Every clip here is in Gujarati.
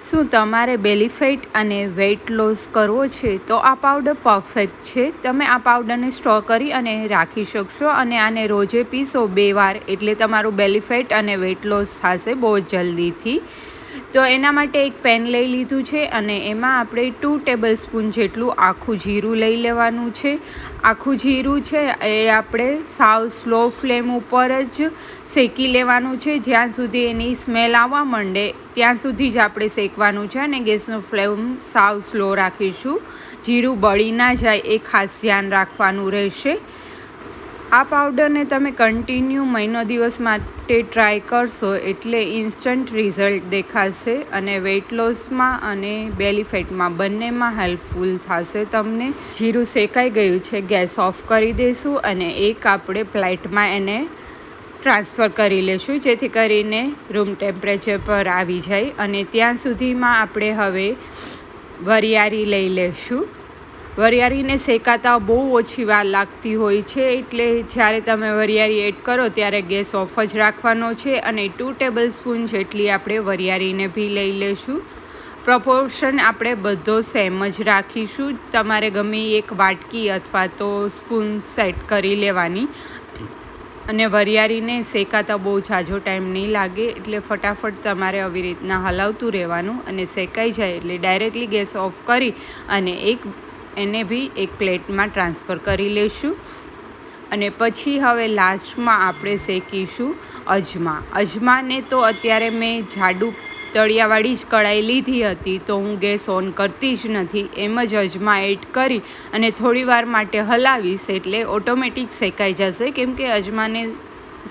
શું તમારે બેલી ફેટ અને વેઇટ લોસ કરવો છે તો આ પાવડર પરફેક્ટ છે. તમે આ પાવડરને સ્ટોર કરી અને રાખી શકશો અને આને રોજે પીશો 2 વાર એટલે તમારું બેલી ફેટ અને વેઇટ લોસ થશે બહુ જલ્દીથી. તો એના માટે એક પેન લઈ લીધું છે અને એમાં આપણે 2 ટેબલસ્પૂન જેટલું આખું જીરું લઈ લેવાનું છે. આખું જીરું છે એ આપણે સાવ સ્લો ફ્લેમ ઉપર જ શેકી લેવાનું છે. જ્યાં સુધી એની સ્મેલ આવવા માંડે ત્યાં સુધી જ આપણે શેકવાનું છે અને ગેસનો ફ્લેમ સાવ સ્લો રાખીશું. જીરું બળી ના જાય એ ખાસ ધ્યાન રાખવાનું રહેશે. આ પાવડરને તમે કન્ટિન્યુ મહિનો દિવસ માટે ટ્રાય કરશો એટલે ઇન્સ્ટન્ટ રિઝલ્ટ દેખાશે અને વેઇટ લોસમાં અને બેલી ફેટમાં બંનેમાં હેલ્પફુલ થશે તમને. જીરું શેકાઈ ગયું છે, ગેસ ઓફ કરી દઈશું અને એક આપણે પ્લેટમાં એને ટ્રાન્સફર કરી લેશું જેથી કરીને રૂમ ટેમ્પરેચર પર આવી જાય. અને ત્યાં સુધીમાં આપણે હવે વરિયાળી લઈ લેશું. વરિયાળીને શેકાતા બહુ ઓછી વાર લાગતી હોય છે એટલે જ્યારે તમે વરિયાળી એડ કરો ત્યારે ગેસ ઓફ જ રાખવાનો છે અને 2 ટેબલસ્પૂન જેટલી આપણે વરિયાળીને બી લઈ લઈશું. પ્રપોર્શન આપણે બધો સેમ જ રાખીશું. તમારે ગમે એક વાટકી અથવા તો સ્પૂન સેટ કરી લેવાની અને વરિયાળીને શેકાતા બહુ ઝાઝો ટાઈમ નહીં લાગે એટલે ફટાફટ તમારે આવી રીતના હલાવતું રહેવાનું અને શેકાઈ જાય એટલે ડાયરેક્ટલી ગેસ ઓફ કરી અને એને બી એક પ્લેટમાં ટ્રાન્સફર કરી લઈશું. અને પછી હવે લાસ્ટમાં આપણે શેકીશું અજમાને તો અત્યારે મેં જાડું તળિયાવાળી જ કઢાઈ લીધી હતી તો હું ગેસ ઓન કરતી જ નથી. એમ જ અજમા એડ કરી અને થોડી વાર માટે હલાવીશ એટલે ઓટોમેટિક શેકાઈ જશે કેમ કે અજમાને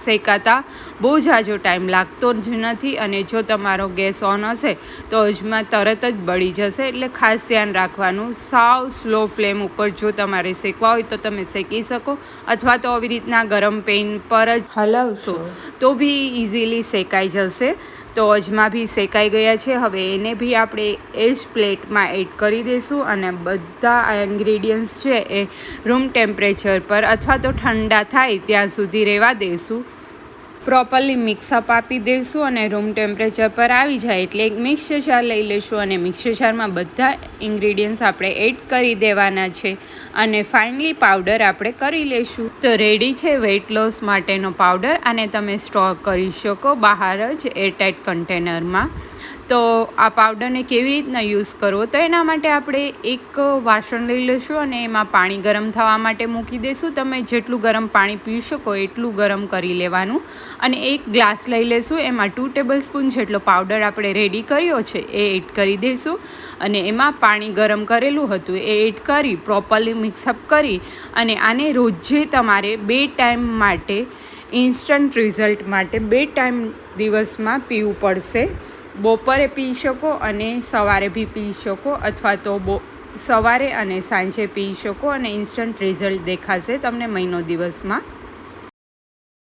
શેકાતા બહુ ઝાઝો ટાઈમ લાગતો જ નથી અને જો તમારો ગેસ ઓન હશે તો અજમા તરત જ બળી જશે એટલે ખાસ ધ્યાન રાખવાનું. સાવ સ્લો ફ્લેમ ઉપર જો તમારે શેકવા હોય તો તમે શેકી શકો અથવા તો આવી રીતના ગરમ પેન પર જ હલાવશો તો બી ઇઝીલી શેકાઈ જશે. તો અજમા બી શેકાઈ ગયા છે. હવે એને બી આપણે એ જ પ્લેટમાં એડ કરી દઈશું અને બધા આ ઇન્ગ્રીડિયન્ટ્સ છે એ રૂમ ટેમ્પરેચર પર અથવા તો ઠંડા થાય ત્યાં સુધી રહેવા દઈશું. પ્રોપરલી મિક્સઅપ આપી દઈશું અને રૂમ ટેમ્પરેચર પર આવી જાય એટલે એક મિક્સર જાર લઈ લઈશું અને મિક્સર જારમાં બધા ઇન્ગ્રીડિયન્ટ્સ આપણે એડ કરી દેવાના છે અને ફાઇનલી પાવડર આપણે કરી લઈશું. તો રેડી છે વેઇટ લોસ માટેનો પાવડર અને તમે સ્ટોર કરી શકો બહાર જ એરટાઇટ કન્ટેનરમાં. તો આ પાવડરને કેવી રીતના યુઝ કરવો તો એના માટે આપણે એક વાસણ લઈ લઈશું અને એમાં પાણી ગરમ થવા માટે મૂકી દઈશું. તમે જેટલું ગરમ પાણી પી શકો એટલું ગરમ કરી લેવાનું અને એક ગ્લાસ લઈ લઈશું. એમાં 2 ટેબલસ્પૂન જેટલો પાવડર આપણે રેડી કર્યો છે એ એડ કરી દઈશું અને એમાં પાણી ગરમ કરેલું હતું એ એડ કરી પ્રોપરલી મિક્સઅપ કરી અને આને રોજે તમારે 2 ટાઈમ માટે ઇન્સ્ટન્ટ રિઝલ્ટ માટે 2 ટાઈમ દિવસમાં પીવું પડશે. બપોરે પી શકો અને સવારે બી પી શકો અથવા તો સવારે અને સાંજે પી શકો અને ઇન્સ્ટન્ટ રિઝલ્ટ દેખાશે તમને મહિનો દિવસમાં.